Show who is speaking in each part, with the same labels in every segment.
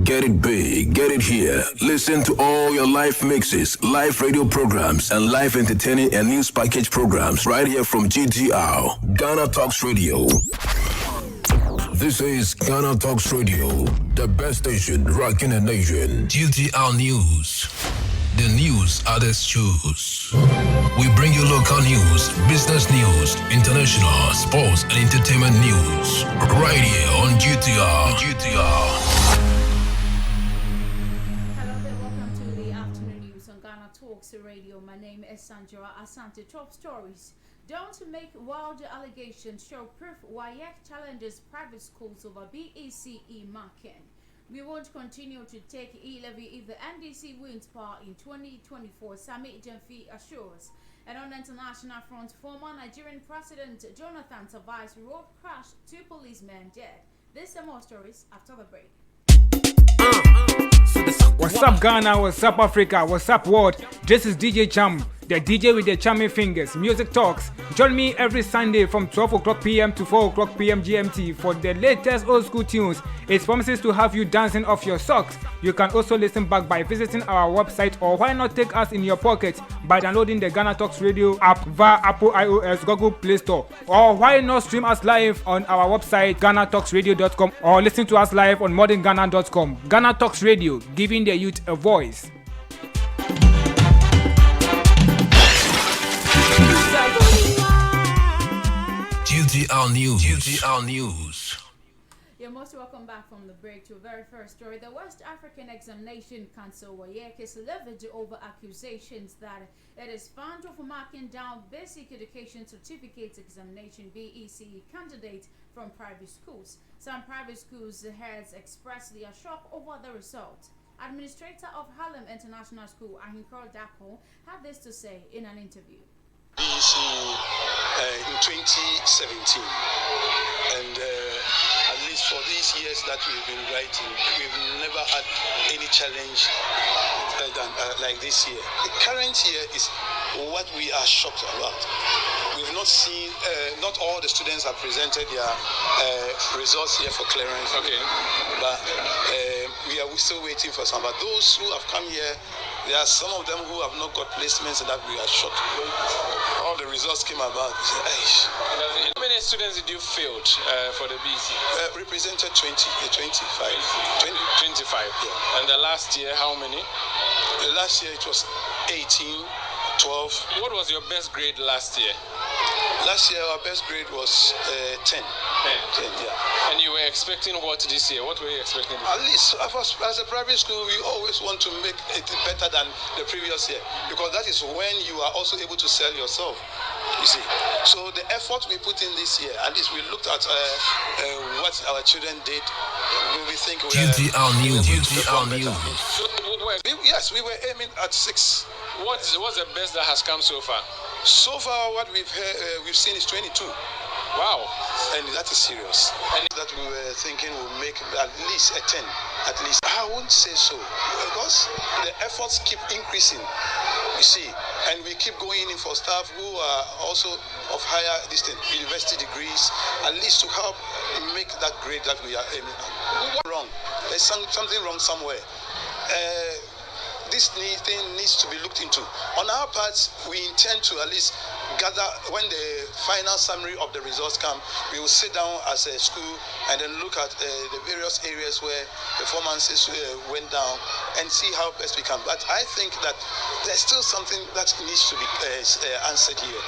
Speaker 1: Get it big, get it here. Listen to all your live mixes, live radio programs, and live entertaining and news package programs right here from GTR, Ghana Talks Radio. This is Ghana Talks Radio, the best station rocking the nation. GTR News. The news others choose. We bring you local news, business news, international, sports, and entertainment news. Right here on GTR.
Speaker 2: Hello there, welcome to the afternoon news on Ghana Talks Radio. My name is Sandra Asante. Top stories. Don't make wild allegations. Show proof WAEC challenges private schools over BECE marking. We won't continue to take E-levy if the NDC wins power in 2024, Sammy Gyamfi assures. And on the international front, former Nigerian President Jonathan survives road crash, 2 policemen dead. This and more stories after the break.
Speaker 3: What's up Ghana, what's up Africa, what's up world? This is DJ Cham, the DJ with the charming fingers. Music Talks. Join me every Sunday from 12 o'clock p.m. to 4 o'clock p.m. GMT for the latest old school tunes. It promises to have you dancing off your socks. You can also listen back by visiting our website, or why not take us in your pocket by downloading the Ghana Talks Radio app via Apple iOS, Google Play Store. Or why not stream us live on our website GhanaTalksRadio.com, or listen to us live on modernghana.com. Ghana Talks Radio, giving the youth a voice.
Speaker 1: GTR News.
Speaker 2: You're most welcome back from the break to a very first story. The West African Examination Council, WAEC, is livid over accusations that it is found for marking down basic education certificate examination BECE candidates from private schools. Some private schools heads expressed their shock over the result. Administrator of Harlem International School, Kwaku Baako, had this to say in an interview.
Speaker 4: BECE in 2017, and at least for these years that we've been writing, we've never had any challenge like this year. The current year is what we are shocked about. We've not seen, not all the students have presented their results here for clearance. Okay. But we are still waiting for some. But those who have come here, there are some of them who have not got placements, and that we are shocked. All the results came about.
Speaker 5: How many students did you fail for the BECE?
Speaker 4: Represented 25.
Speaker 5: 25. Yeah. And the last year, how many?
Speaker 4: The last year it was 18, 12.
Speaker 5: What was your best grade last year?
Speaker 4: Last year our best grade was 10. 10, yeah.
Speaker 5: And you were expecting what this year? What were you expecting?
Speaker 4: At least as a private school, we always want to make it better than the previous year, because that is when you are also able to sell yourself, you see. So the effort we put in this year, at least we looked at what our children did, we think we
Speaker 1: GTR News.
Speaker 4: Yes, we were aiming at 6.
Speaker 5: What's the best that has come so far?
Speaker 4: So far, what we've seen is 22.
Speaker 5: Wow.
Speaker 4: And that is serious. And that we were thinking will make at least a 10. At least. I wouldn't say so, because the efforts keep increasing, you see. And we keep going in for staff who are also of higher university degrees, at least to help make that grade that we are aiming at. What's wrong? There's something wrong somewhere. This thing needs to be looked into. On our part, we intend to at least gather, when the final summary of the results come, we will sit down as a school and then look at the various areas where performances went down and see how best we can. But I think that there's still something that needs to be answered here.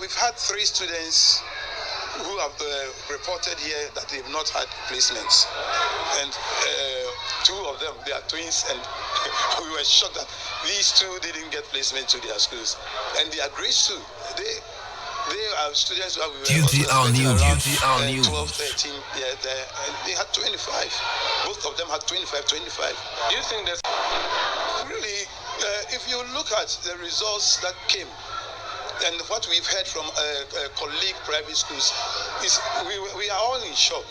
Speaker 4: We've had 3 students who have reported here that they've not had placements, and 2 of them, they are twins, and we were shocked that these 2 didn't get placement to their schools, and they are grades too. They are students who we were
Speaker 1: GTR News.
Speaker 4: 12, 13, and they had 25. Both of them had 25.
Speaker 5: Do you think that's
Speaker 4: really, if you look at the results that came, and what we've heard from colleague private schools, is we are all in shock.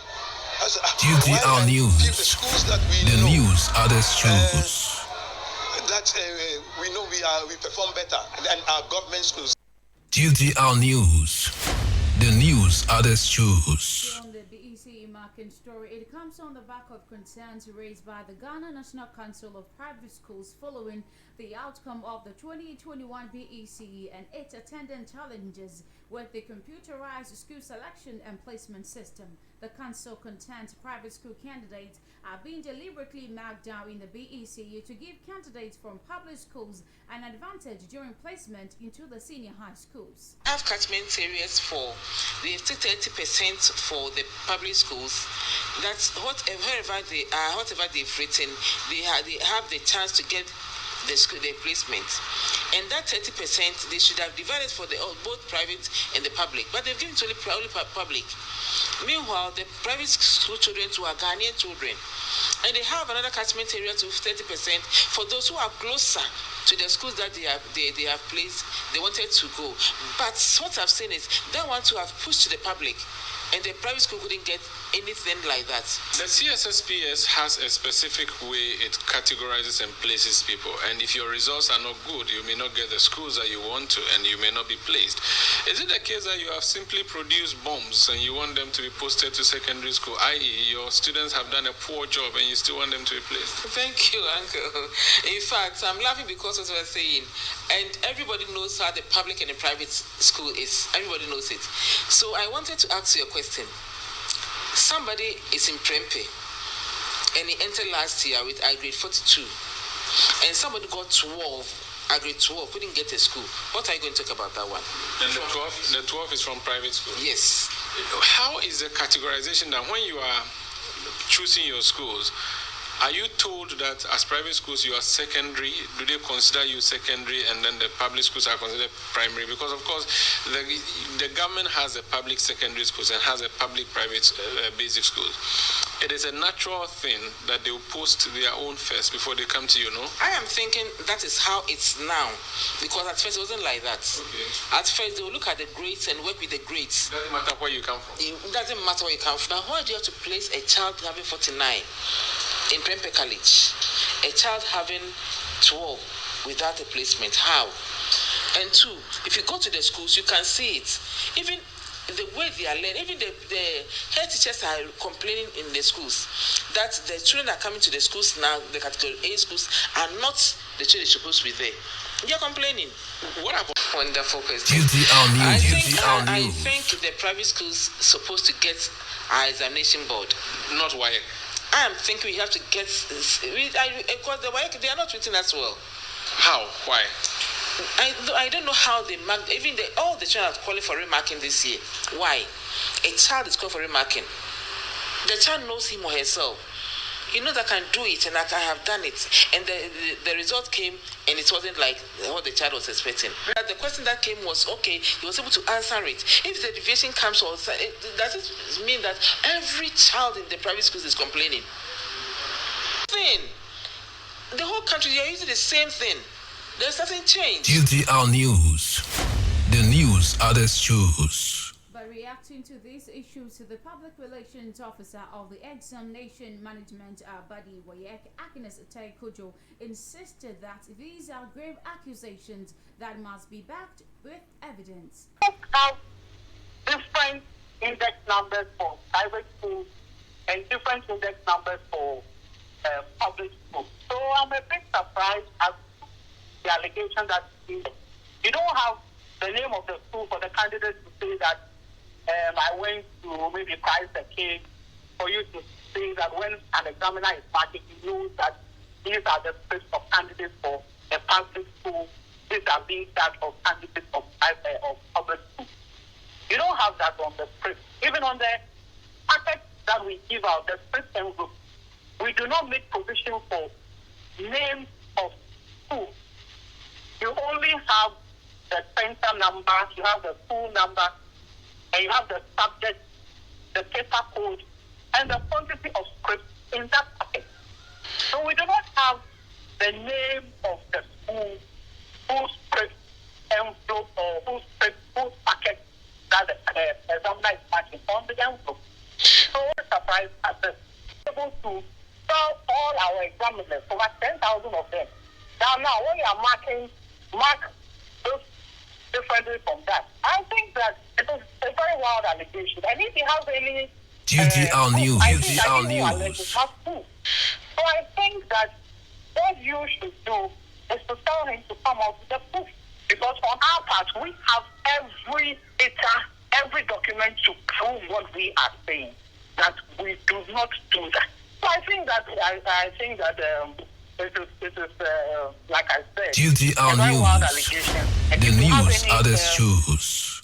Speaker 1: GTR News.
Speaker 4: The schools that we
Speaker 1: The
Speaker 4: know,
Speaker 1: news others choose.
Speaker 4: that we know we perform better than our government schools.
Speaker 1: GTR News. The news others choose.
Speaker 2: On the BECE marking story. It comes on the back of concerns raised by the Ghana National Council of Private Schools following the outcome of the 2021 BECE and its attendant challenges with the computerized school selection and placement system. The council contends private school candidates are being deliberately marked down in the BECE to give candidates from public schools an advantage during placement into the senior high schools.
Speaker 6: Have catchment areas for the 30% for the public schools. That's wherever they are, whatever they've written, they have the chance to get the school, the placement. And that 30% they should have divided for both private and the public, but they've given it only public. Meanwhile, the private school children who are Ghanaian children, and they have another catchment area to 30% for those who are closer to the schools that they have placed, they wanted to go. But what I've seen is they want to have pushed to the public, and the private school couldn't get anything like that.
Speaker 5: The CSSPS has a specific way it categorizes and places people, and if your results are not good, you may not get the schools that you want to, and you may not be placed. Is it the case that you have simply produced bombs and you want them to be posted to secondary school, i.e. your students have done a poor job and you still want them to be placed?
Speaker 6: Thank you, Uncle. In fact, I'm laughing because of what we're saying, and everybody knows how the public and the private school is. Everybody knows it. So I wanted to ask you a question. Somebody is in Prempe and he entered last year with grade 42, and somebody got 12, grade 12, couldn't get a school. What are you going to talk about that one?
Speaker 5: And the 12 is from private school?
Speaker 6: Yes.
Speaker 5: How is the categorization that when you are choosing your schools, are you told that as private schools you are secondary? Do they consider you secondary, and then the public schools are considered primary? Because of course the government has a public secondary schools and has a public private basic schools. It is a natural thing that they will post their own first before they come to you, no?
Speaker 6: I am thinking that is how it's now, because at first it wasn't like that.
Speaker 5: Okay.
Speaker 6: At first they will look at the grades and work with the grades.
Speaker 5: Doesn't matter where you come from.
Speaker 6: It doesn't matter where you come from. But why do you have to place a child having 49 in Prempe College, a child having 12 without a placement? How? And two, if you go to the schools, you can see it. Even the way they are learning, even the head teachers are complaining in the schools that the children are coming to the schools now, the category A schools, are not the children supposed to be there. They are complaining. What about wonderful question?
Speaker 1: GTR News.
Speaker 6: I think the private schools supposed to get our examination board,
Speaker 5: Not WAEC.
Speaker 6: I am thinking we have to get, because the WAEC, they are not written as well.
Speaker 5: How? Why?
Speaker 6: I don't know how they mark, even all the children are calling for remarking this year. Why? A child is calling for remarking. The child knows him or herself. He knows I can do it and that I have done it. And the result came and it wasn't like what the child was expecting. But the question that came was, okay, he was able to answer it. If the deviation comes, does it mean that every child in the private schools is complaining? The whole country, they are using the same thing. There's nothing changed.
Speaker 1: GTR News. The news others choose.
Speaker 2: By reacting to these issues, the Public Relations Officer of the Examination Management Body, WAEC, Agnes Taikojo, insisted that these are grave accusations that must be backed with evidence.
Speaker 7: Have different index numbers for private schools and different index numbers for public schools. So I'm a bit surprised at the allegation that you don't have the name of the school for the candidate to say that I went to maybe price a cake, for you to say that when an examiner is marking, he knows that these are the scripts of candidates for a public school, these are being that of candidates of public school. You don't have that on the script. Even on the packet that we give out, the script envelope, we do not make provision for names of schools. You only have the center number, you have the school number, and you have the subject, the paper code, and the quantity of script in that packet. So we do not have the name of the school, whose script envelope or whose packet that the examiner is marking on the envelope. So we're surprised at this. Able to tell all our examiners, over 10,000 of them. Now when you are mark those differently from that. I think that it is a very wild allegation. And if he has any
Speaker 1: GTR News.
Speaker 7: I think
Speaker 1: GTR
Speaker 7: that even alleged
Speaker 1: News.
Speaker 7: have proof. So I think that what you should do is to tell him to come up with the proof. Because on our part, we have every data, every document to prove what we are saying. That we do not do that. So I think that this is like I said,
Speaker 1: GTR
Speaker 7: a very wild
Speaker 1: News.
Speaker 7: allegation. And
Speaker 1: The
Speaker 7: if you have
Speaker 1: news
Speaker 7: any,
Speaker 1: others choose.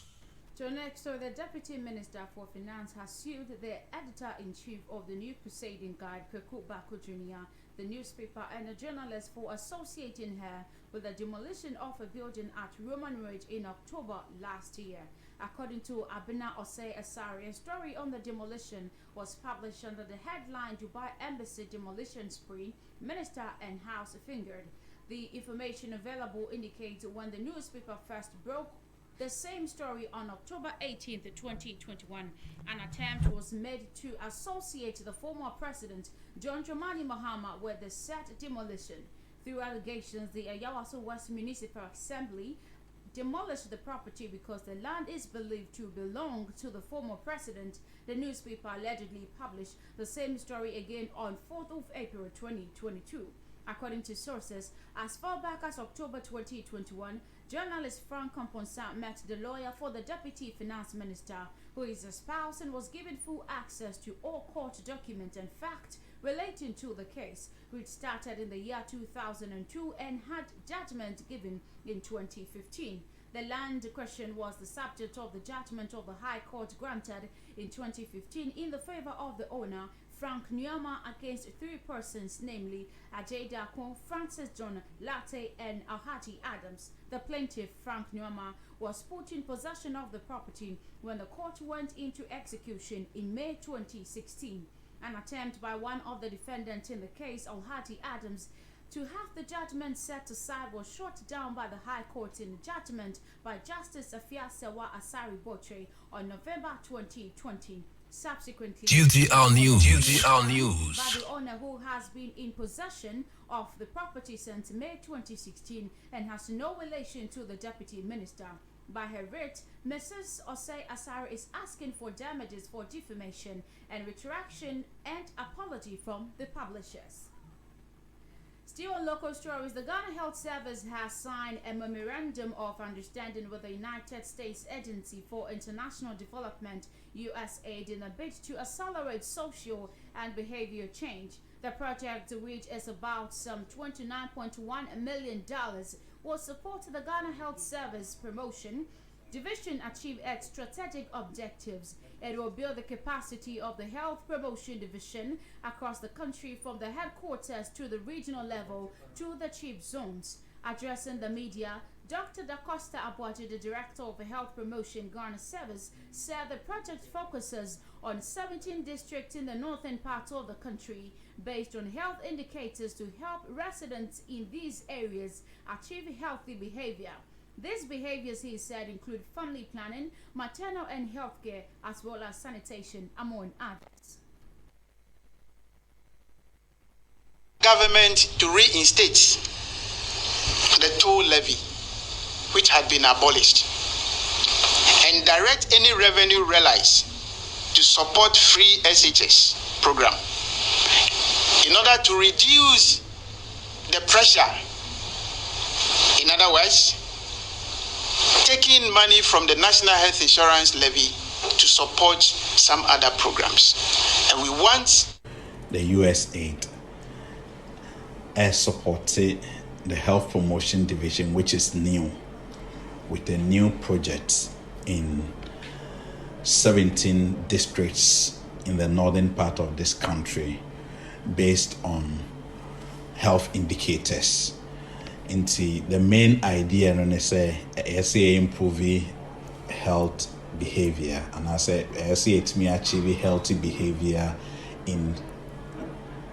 Speaker 2: So next, the Deputy Minister for Finance has sued the editor-in-chief of the new Crusading guide, Kwaku Baako Jr., the newspaper, and a journalist for associating her with the demolition of a building at Roman Ridge in October last year. According to Abena Osei Asari, a story on the demolition was published under the headline Dubai Embassy Demolition Spree, Minister and House Fingered. The information available indicates when the newspaper first broke the same story on October 18, 2021, an attempt was made to associate the former president, John Dramani Mahama, with the said demolition. Through allegations, the Ayawaso West Municipal Assembly demolished the property because the land is believed to belong to the former president. The newspaper allegedly published the same story again on 4th of April 2022. According to sources, as far back as October 2021, journalist Frank Komponsa met the lawyer for the Deputy Finance Minister, who is a spouse, and was given full access to all court documents and facts relating to the case, which started in the year 2002 and had judgment given in 2015. The land question was the subject of the judgment of the High Court granted in 2015 in the favor of the owner, Frank Nyama, against three persons, namely Ajay Dakon, Francis John Latte, and Alhaji Adams. The plaintiff, Frank Nyama, was put in possession of the property when the court went into execution in May 2016. An attempt by one of the defendants in the case, Alhaji Adams, to have the judgment set aside was shot down by the High Court in judgment by Justice Afiasewa Asari Boakye on November 2020. Subsequently,
Speaker 1: GTR News. GTR
Speaker 2: by
Speaker 1: News.
Speaker 2: the owner who has been in possession of the property since May 2016 and has no relation to the Deputy Minister. By her writ, Mrs. Osei Asari is asking for damages for defamation and retraction and apology from the publishers. Still on local stories, the Ghana Health Service has signed a memorandum of understanding with the United States Agency for International Development, USAID, in a bid to accelerate social and behavior change. The project, which is about some $29.1 million, will support the Ghana Health Service promotion division achieve its strategic objectives. It will build the capacity of the health promotion division across the country, from the headquarters to the regional level to the chief zones. Addressing the media, Dr. Da Costa Abuaji, the director of the Health Promotion Ghana Service, said the project focuses on 17 districts in the northern part of the country based on health indicators to help residents in these areas achieve healthy behavior. These behaviors, he said, include family planning, maternal and health care, as well as sanitation, among others.
Speaker 4: Government to reinstate the toll levy, which had been abolished, and direct any revenue realized to support free SHS program in order to reduce the pressure. In other words, taking money from the National Health Insurance Levy to support some other programs. And we want
Speaker 8: the USAID has supported the Health Promotion Division, which is new, with a new project in 17 districts in the northern part of this country based on health indicators. Into the main idea is improve health behavior, and I say it may achieve healthy behavior in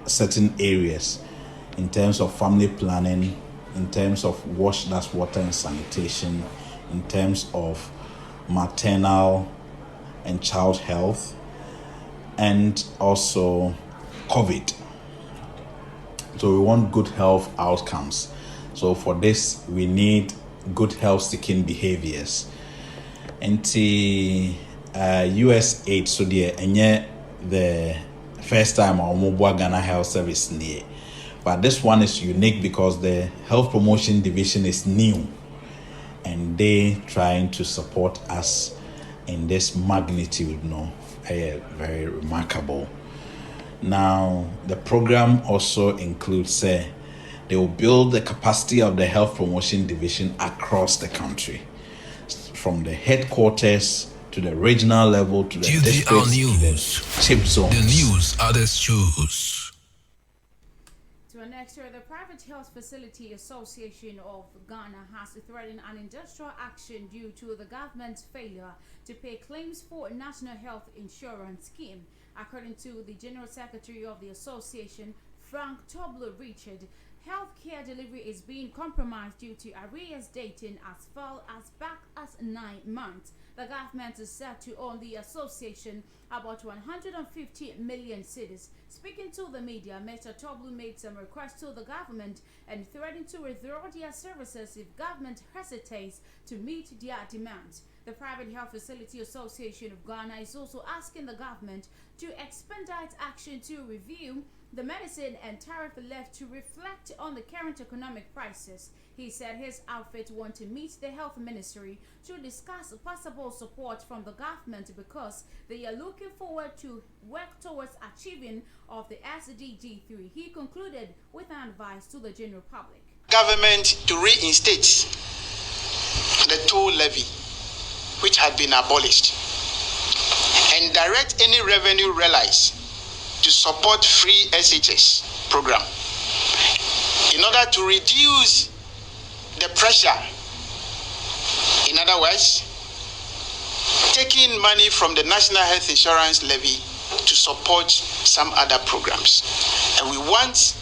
Speaker 8: certain areas in terms of family planning, in terms of wash, that's water and sanitation, in terms of maternal and child health, and also COVID. So we want good health outcomes. So for this, we need good health-seeking behaviors. And the USAID, so the the first time our mobile Ghana Health Service near. But this one is unique because the Health Promotion Division is new and they trying to support us in this magnitude, very remarkable. Now, the program also includes, they will build the capacity of the Health Promotion Division across the country, from the headquarters to the regional level to the districts to the chip zones.
Speaker 1: The news others choose.
Speaker 2: To an extra, the Private Health Facility Association of Ghana has threatened an industrial action due to the government's failure to pay claims for a national health insurance scheme. According to the General Secretary of the association, Frank Tobler Richard, healthcare delivery is being compromised due to arrears dating as far as back as 9 months. The government is set to own the association about 150 million cedis. Speaking to the media, Mr. Tobler made some requests to the government and threatened to withdraw their services if government hesitates to meet their demands. The Private Health Facility Association of Ghana is also asking the government to expedite action to review the medicine and tariff left to reflect on the current economic crisis. He said his outfit want to meet the health ministry to discuss possible support from the government because they are looking forward to work towards achieving of the SDG 3. He concluded with an advice to the general public.
Speaker 4: Government to reinstate the toll levy, which had been abolished, and direct any revenue realized to support free SHS program in order to reduce the pressure. In other words, taking money from the National Health Insurance Levy to support some other programs. And we want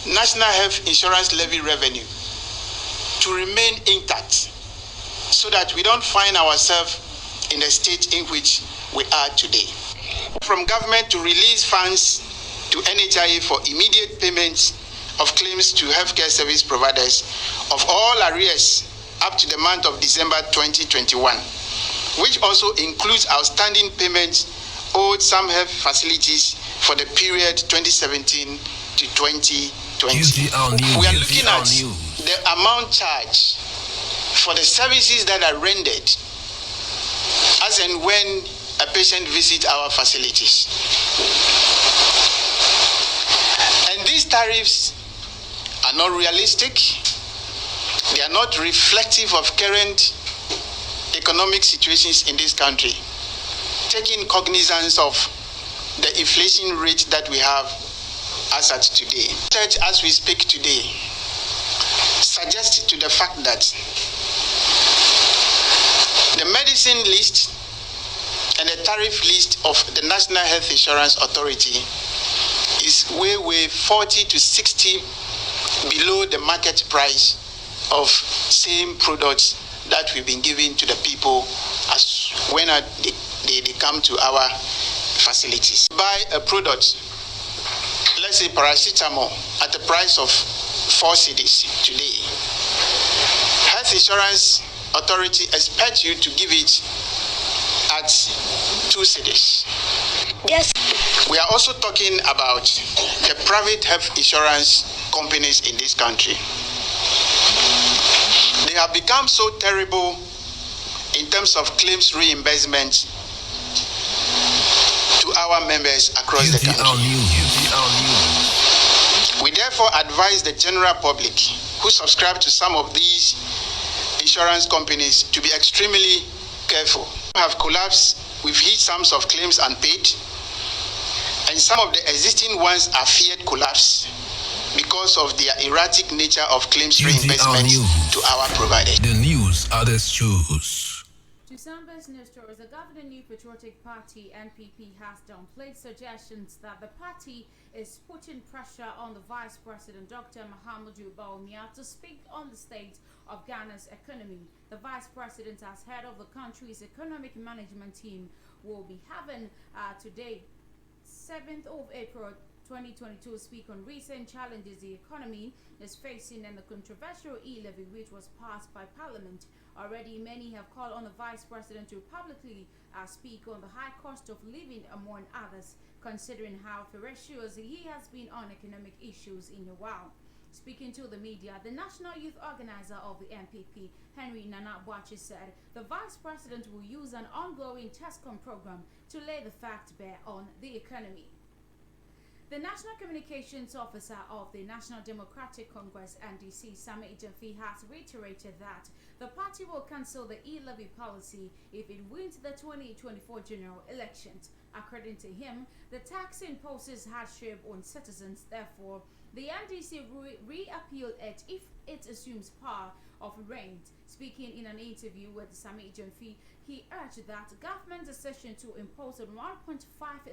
Speaker 4: National Health Insurance Levy revenue to remain intact so that we don't find ourselves in the state in which we are today. From government to release funds to NHIS for immediate payments of claims to healthcare service providers of all arrears up to the month of December 2021, which also includes outstanding payments owed some health facilities for the period 2017 to 2020. We are looking at the amount charged for the services that are rendered as and when a patient visits our facilities. And these tariffs are not realistic. They are not reflective of current economic situations in this country, taking cognizance of the inflation rate that we have as at today. As we speak today, suggests to the fact that the medicine list and the tariff list of the National Health Insurance Authority is way 40 to 60 below the market price of same products that we've been giving to the people as when they come to our facilities. Buy a product, let's say paracetamol, at the price of 4 cedis today. Health Insurance Authority expects you to give it at 2 cedis. Yes. We are also talking about the private health insurance companies in this country. They have become so terrible in terms of claims reimbursement to our members across the country. We therefore advise the general public who subscribe to some of these insurance companies to be extremely careful. Have collapsed with huge sums of claims unpaid, and some of the existing ones are feared collapse because of their erratic nature of claims reimbursement to our providers.
Speaker 1: The news others choose.
Speaker 2: To some business stories, the governing New Patriotic Party (NPP) has downplayed suggestions that the party is putting pressure on the Vice President Dr. Mahamudu Bawumia to speak on the state of Ghana's economy. The Vice President, as head of the country's economic management team, will be having today, 7th of April 2022, speak on recent challenges the economy is facing and the controversial E-levy which was passed by Parliament Already, many have called on the Vice President to publicly speak on the high cost of living, among others, considering how ferocious he has been on economic issues in a while. Speaking to the media, the National Youth Organizer of the NPP, Henry Nana Boakye, said the Vice President will use an ongoing TESCOM program to lay the facts bare on the economy. The National Communications Officer of the National Democratic Congress, NDC, Sammy Gyamfi, has reiterated that the party will cancel the E-levy policy if it wins the 2024 general elections. According to him, the tax imposes hardship on citizens. Therefore, the NDC reappeal it if it assumes power of reigns. Speaking in an interview with Sammy Gyamfi, he urged that government decision to impose a 1.5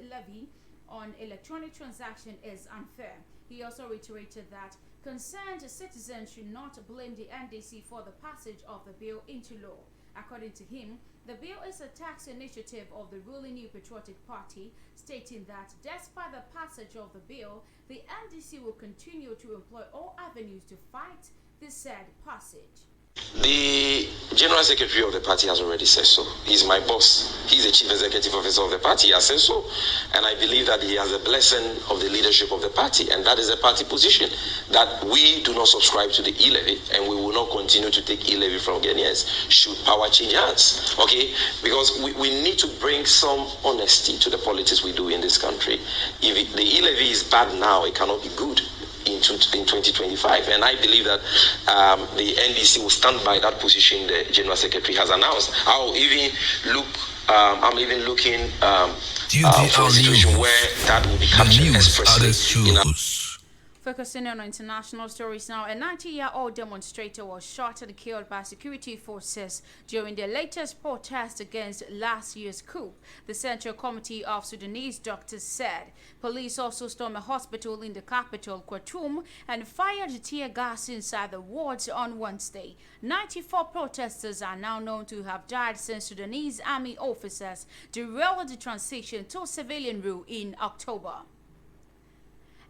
Speaker 2: levy on electronic transaction is unfair. He also reiterated that concerned citizens should not blame the NDC for the passage of the bill into law. According to him, the bill is a tax initiative of the ruling New Patriotic Party, stating that despite the passage of the bill, the NDC will continue to employ all avenues to fight the said passage.
Speaker 9: The General Secretary of the party has already said so. He's my boss. He's the Chief Executive Officer of the party. He has said so. And I believe that he has the blessing of the leadership of the party. And that is a party position, that we do not subscribe to the E-levy and we will not continue to take E-levy from Ghanaians should power change hands. Okay? Because we need to bring some honesty to the politics we do in this country. If the E-levy is bad now, it cannot be good in 2025, and I believe that the NDC will stand by that position the General Secretary has announced. I'm even looking for a situation where that will be captured expressly.
Speaker 2: Focusing on international stories now, a 90-year-old demonstrator was shot and killed by security forces during the latest protest against last year's coup, the Central Committee of Sudanese doctors said. Police also stormed a hospital in the capital, Khartoum, and fired tear gas inside the wards on Wednesday. 94 protesters are now known to have died since Sudanese army officers derailed the transition to civilian rule in October.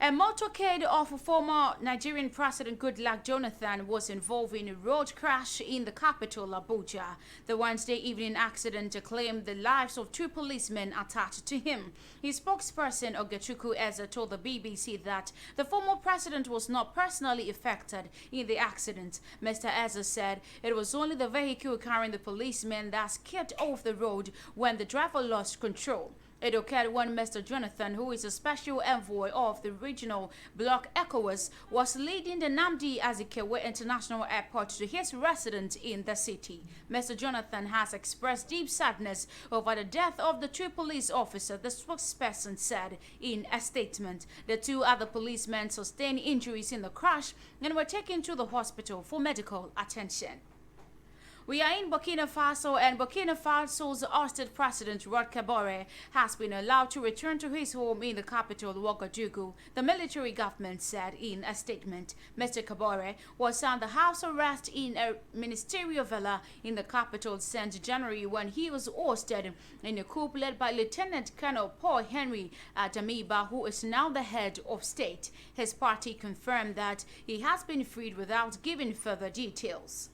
Speaker 2: A motorcade of former Nigerian President Goodluck Jonathan was involved in a road crash in the capital, Abuja. The Wednesday evening accident claimed the lives of 2 policemen attached to him. His spokesperson, Ogechukwu Eze, told the BBC that the former president was not personally affected in the accident. Mr. Eze said it was only the vehicle carrying the policemen that skipped off the road when the driver lost control. It occurred when Mr. Jonathan, who is a special envoy of the regional bloc ECOWAS, was leading the Nnamdi Azikiwe International Airport to his residence in the city. Mr. Jonathan has expressed deep sadness over the death of the 2 police officers, the spokesperson said in a statement. The 2 other policemen sustained injuries in the crash and were taken to the hospital for medical attention. We are in Burkina Faso, and Burkina Faso's ousted president, Rod Kabore, has been allowed to return to his home in the capital, Ouagadougou, the military government said in a statement. Mr. Kabore was under house arrest in a ministerial villa in the capital since January when he was ousted in a coup led by Lieutenant Colonel Paul Henry Damiba, who is now the head of state. His party confirmed that he has been freed without giving further details.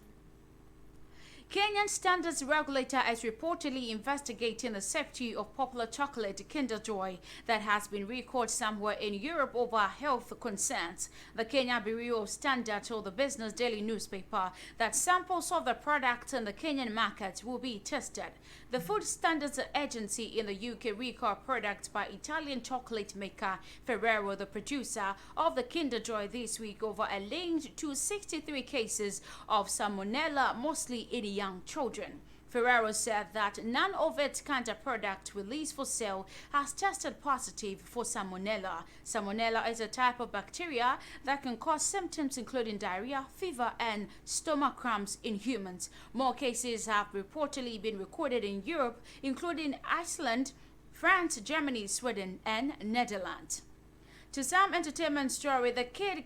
Speaker 2: Kenyan standards regulator is reportedly investigating the safety of popular chocolate Kinder Joy that has been recalled somewhere in Europe over health concerns. The Kenya Bureau of Standards told the Business Daily newspaper that samples of the product in the Kenyan market will be tested. The Food Standards Agency in the UK recalled products by Italian chocolate maker Ferrero, the producer of the Kinder Joy, this week over a link to 63 cases of salmonella, mostly in young children. Ferrero said that none of its Kinder product released for sale has tested positive for salmonella. Salmonella is a type of bacteria that can cause symptoms including diarrhea, fever, and stomach cramps in humans. More cases have reportedly been recorded in Europe, including Iceland, France, Germany, Sweden, and Netherlands. To some entertainment story, the Kidd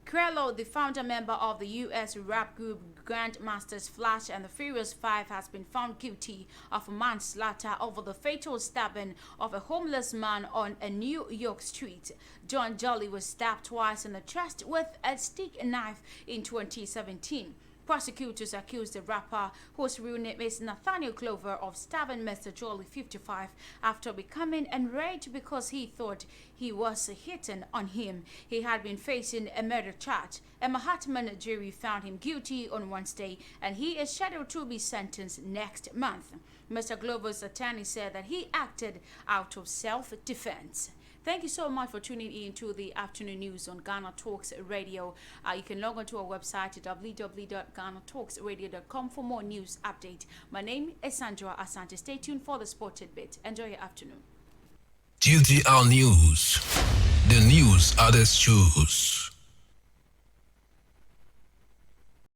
Speaker 2: Creole, the founder member of the U.S. rap group Grandmasters Flash and the Furious Five, has been found guilty of manslaughter over the fatal stabbing of a homeless man on a New York street. John Jolly was stabbed twice in the chest with a stick knife in 2017. Prosecutors accused the rapper, whose real name is Nathaniel Clover, of stabbing Mr. Jolly, 55, after becoming enraged because he thought he was hitting on him. He had been facing a murder charge. A Mahatman jury found him guilty on Wednesday, and he is scheduled to be sentenced next month. Mr. Glover's attorney said that he acted out of self-defense. Thank you so much for tuning in to the afternoon news on Ghana Talks Radio. You can log on to our website at www.ghanatalksradio.com for more news update. My name is Sandra Asante. Stay tuned for the sported bit. Enjoy your afternoon.
Speaker 1: GTR News. The news others choose.